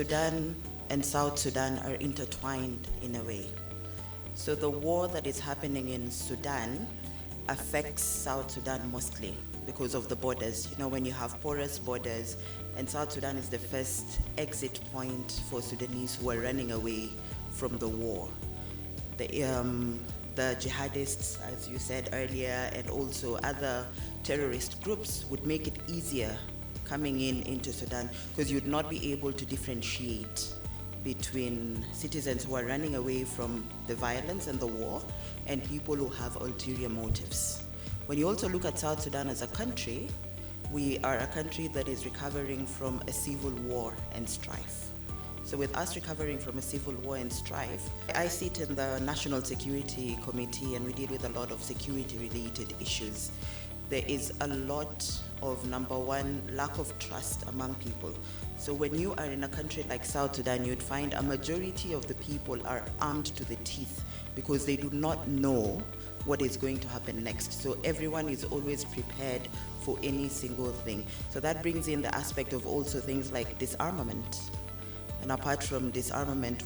Sudan and South Sudan are intertwined in a way. So the war that is happening in Sudan affects South Sudan mostly because of the borders. You know, when you have porous borders, and South Sudan is the first exit point for Sudanese who are running away from the war. The jihadists, as you said earlier, and also other terrorist groups would make it easier coming into Sudan, because you'd not be able to differentiate between citizens who are running away from the violence and the war and people who have ulterior motives. When you also look at South Sudan as a country, we are a country that is recovering from a civil war and strife. So with us recovering from a civil war and strife, I sit in the National Security Committee, and we deal with a lot of security-related issues. There is a lot of, number one, lack of trust among people. So when you are in a country like South Sudan, you'd find a majority of the people are armed to the teeth because they do not know what is going to happen next. So everyone is always prepared for any single thing. So that brings in the aspect of also things like disarmament. And apart from disarmament,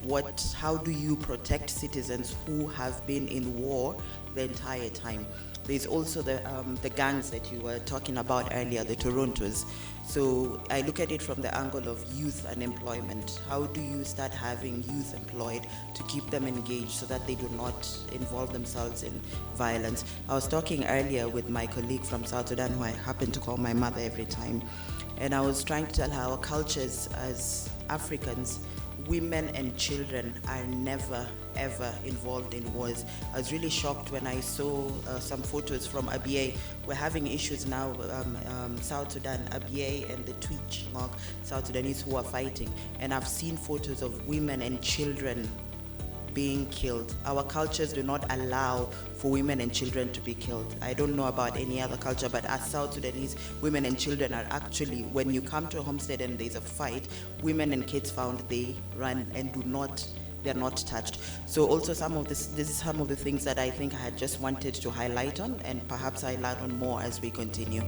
how do you protect citizens who have been in war the entire time? There's also the gangs that you were talking about earlier, the Torontos. So I look at it from the angle of youth unemployment. How do you start having youth employed to keep them engaged so that they do not involve themselves in violence? I was talking earlier with my colleague from South Sudan, who I happen to call my mother every time, and I was trying to tell her our cultures as Africans, women and children are never ever involved in wars. I was really shocked when I saw some photos from Abyei. We're having issues now, South Sudan, Abyei and the Twitch-Ngok South Sudanese who are fighting, and I've seen photos of women and children being killed. Our cultures do not allow for women and children to be killed. I don't know about any other culture, but as South Sudanese, women and children are actually, when you come to a homestead and there's a fight, women and kids found, they run and they're not touched. So also this is some of the things that I think I had just wanted to highlight on, and perhaps highlight on more as we continue.